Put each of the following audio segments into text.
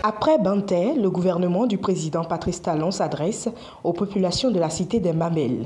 Après Banté, le gouvernement du président Patrice Talon s'adresse aux populations de la cité des Mamelles.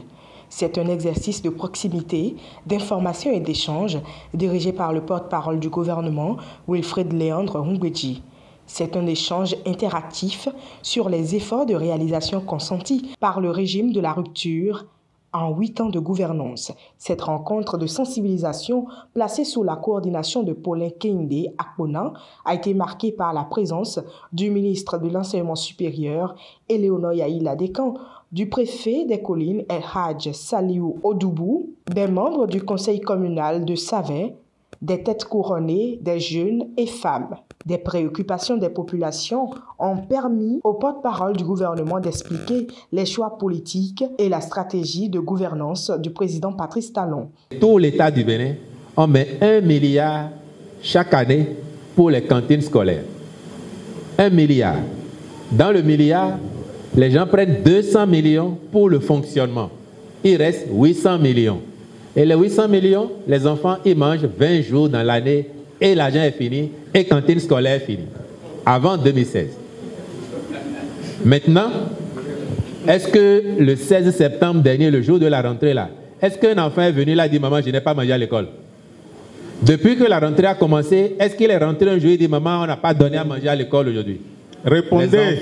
C'est un exercice de proximité, d'information et d'échange dirigé par le porte-parole du gouvernement, Wilfred Léandre Hungweji. C'est un échange interactif sur les efforts de réalisation consentis par le régime de la rupture en 8 ans de gouvernance. Cette rencontre de sensibilisation placée sous la coordination de Paulin Kehinde Akpona a été marquée par la présence du ministre de l'Enseignement supérieur, Éléonore Yaïla Dekan, du préfet des collines El Hadj Saliou Odoubou, des membres du conseil communal de Savet, des têtes couronnées, des jeunes et femmes. Des préoccupations des populations ont permis au porte-parole du gouvernement d'expliquer les choix politiques et la stratégie de gouvernance du président Patrice Talon. Tout l'État du Bénin, on met 1 milliard chaque année pour les cantines scolaires. 1 milliard. Dans le milliard, les gens prennent 200 millions pour le fonctionnement. Il reste 800 millions. Et les 800 millions, les enfants, ils mangent 20 jours dans l'année et l'argent est fini et cantine scolaire est finie. Avant 2016. Maintenant, est-ce que le 16 septembre dernier, le jour de la rentrée là, est-ce qu'un enfant est venu là et dit « Maman, je n'ai pas mangé à l'école » ? Depuis que la rentrée a commencé, est-ce qu'il est rentré un jour et dit « Maman, on n'a pas donné à manger à l'école aujourd'hui » ? Répondez.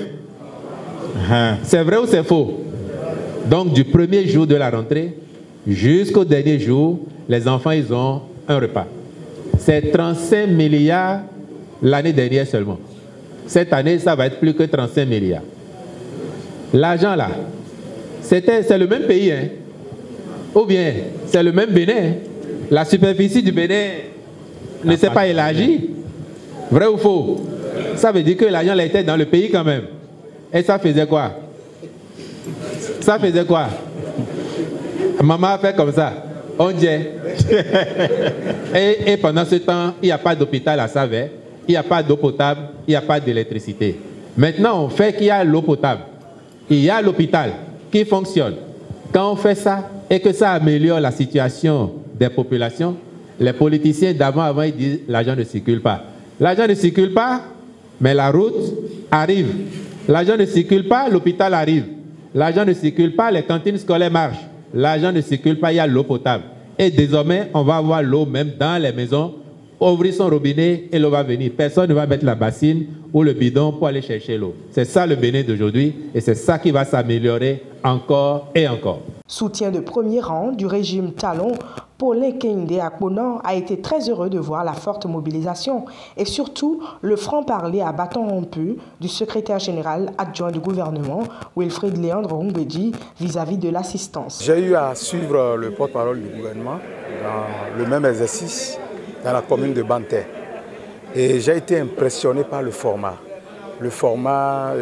C'est vrai ou c'est faux? Donc, du premier jour de la rentrée jusqu'au dernier jour, les enfants, ils ont un repas. C'est 35 milliards l'année dernière seulement. Cette année, ça va être plus que 35 milliards. L'argent là, c'est le même pays, hein? Ou bien, c'est le même Bénin. La superficie du Bénin ne s'est pas élargie. Vrai ou faux? Ça veut dire que l'argent était dans le pays quand même. Et ça faisait quoi? Ça faisait quoi? Maman a fait comme ça. On dit. Et pendant ce temps, il n'y a pas d'hôpital à Savet, il n'y a pas d'eau potable, il n'y a pas d'électricité. Maintenant, on fait qu'il y a l'eau potable. Il y a l'hôpital qui fonctionne. Quand on fait ça et que ça améliore la situation des populations, les politiciens d'avant, ils disent l'argent ne circule pas. L'argent ne circule pas, mais la route arrive. L'argent ne circule pas, l'hôpital arrive. L'argent ne circule pas, les cantines scolaires marchent. L'argent ne circule pas, il y a l'eau potable. Et désormais, on va avoir l'eau même dans les maisons. Ouvrir son robinet et l'eau va venir. Personne ne va mettre la bassine ou le bidon pour aller chercher l'eau. C'est ça le Bénin d'aujourd'hui et c'est ça qui va s'améliorer encore et encore. Soutien de premier rang du régime Talon, Paulin Kehinde Akpona a été très heureux de voir la forte mobilisation et surtout le franc-parler à bâton rompu du secrétaire général adjoint du gouvernement, Wilfred Léandre Hungweji, vis-à-vis de l'assistance. J'ai eu à suivre le porte-parole du gouvernement dans le même exercice dans la commune de Banté. Et j'ai été impressionné par le format. Le format,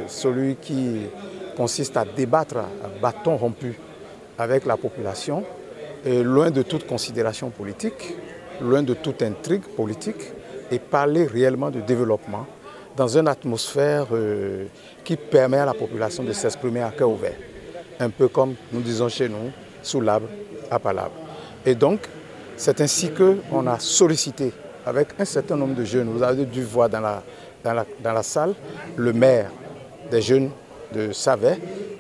celui qui consiste à débattre à bâton rompu avec la population, et loin de toute considération politique, loin de toute intrigue politique, et parler réellement de développement dans une atmosphère qui permet à la population de s'exprimer à cœur ouvert. Un peu comme nous disons chez nous, sous l'arbre à palabre. Et donc, c'est ainsi qu'on a sollicité avec un certain nombre de jeunes, vous avez dû voir dans la salle, le maire des jeunes de Savet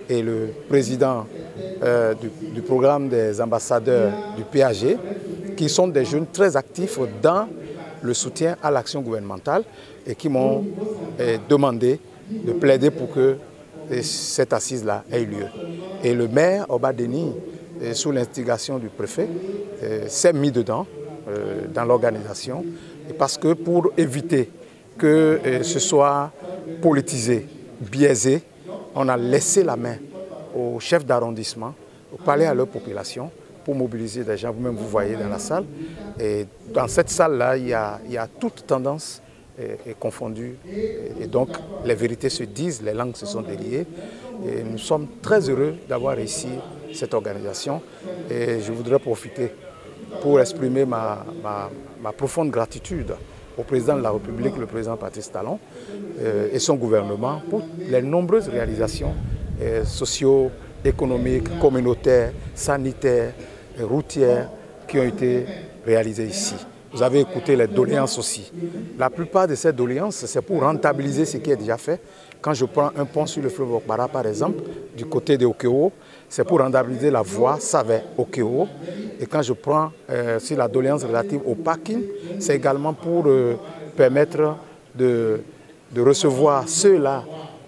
et le président du programme des ambassadeurs du PAG, qui sont des jeunes très actifs dans le soutien à l'action gouvernementale et qui m'ont demandé de plaider pour que cette assise-là ait lieu. Et le maire, Obadeni, sous l'instigation du préfet, s'est mis dedans, dans l'organisation, parce que pour éviter que ce soit politisé, biaisé, on a laissé la main aux chefs d'arrondissement, pour parler à leur population, pour mobiliser des gens, vous-même vous voyez dans la salle. Et dans cette salle-là, il y a toute tendance confondue. Et donc, les vérités se disent, les langues se sont déliées. Et nous sommes très heureux d'avoir réussi cette organisation. Et je voudrais profiter pour exprimer ma profonde gratitude au président de la République, le président Patrice Talon, et son gouvernement pour les nombreuses réalisations socio-économiques, communautaires, sanitaires, routières qui ont été réalisées ici. Vous avez écouté les doléances aussi. La plupart de ces doléances, c'est pour rentabiliser ce qui est déjà fait. Quand je prends un pont sur le fleuve Okpara, par exemple, du côté de Okeo, c'est pour rentabiliser la voie Savè-Okeo. Et quand je prends sur la doléance relative au parking, c'est également pour permettre de recevoir ceux-là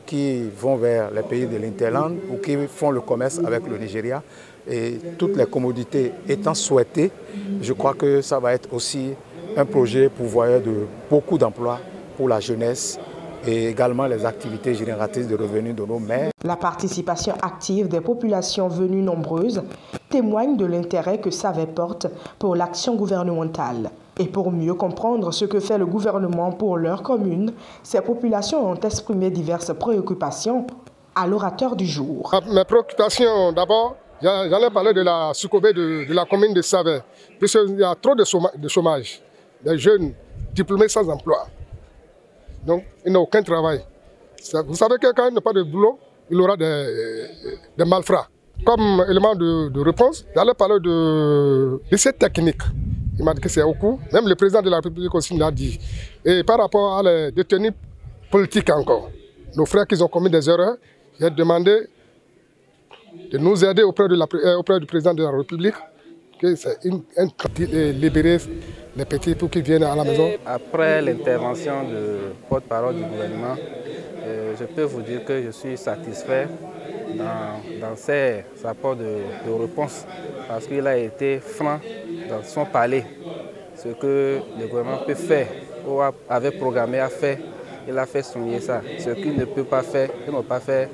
qui vont vers les pays de l'Interland ou qui font le commerce avec le Nigeria. Et toutes les commodités étant souhaitées, je crois que ça va être aussi un projet pourvoyeur de beaucoup d'emplois pour la jeunesse et également les activités génératrices de revenus de nos maires. La participation active des populations venues nombreuses témoigne de l'intérêt que Savè porte pour l'action gouvernementale. Et pour mieux comprendre ce que fait le gouvernement pour leur commune, ces populations ont exprimé diverses préoccupations à l'orateur du jour. Mes préoccupations, d'abord, j'en ai parlé de la Soukobé de la commune de Savè, puisqu'il y a trop de chômage, des jeunes diplômés sans emploi. Donc, il n'a aucun travail. Vous savez que quand il n'a pas de boulot, il aura des malfrats. Comme élément de réponse, j'allais parler de cette technique. Il m'a dit que c'est au cours. Même le président de la République aussi l'a dit. Et par rapport à les détenus politiques encore, nos frères qui ont commis des erreurs, j'ai demandé de nous aider auprès du président de la République, que c'est libérer les petits pour qu'ils viennent à la maison. Après l'intervention du porte-parole du gouvernement, je peux vous dire que je suis satisfait dans ses apports de réponse parce qu'il a été franc dans son palais. Ce que le gouvernement peut faire ou avait programmé à faire, il a fait souligner ça. Ce qu'il ne peut pas faire, il n'a pas fait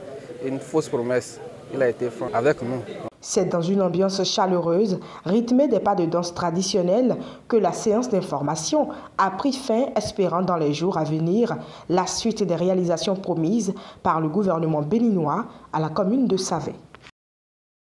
une fausse promesse. Il a été franc avec nous. C'est dans une ambiance chaleureuse, rythmée des pas de danse traditionnels, que la séance d'information a pris fin, espérant dans les jours à venir la suite des réalisations promises par le gouvernement béninois à la commune de Savè.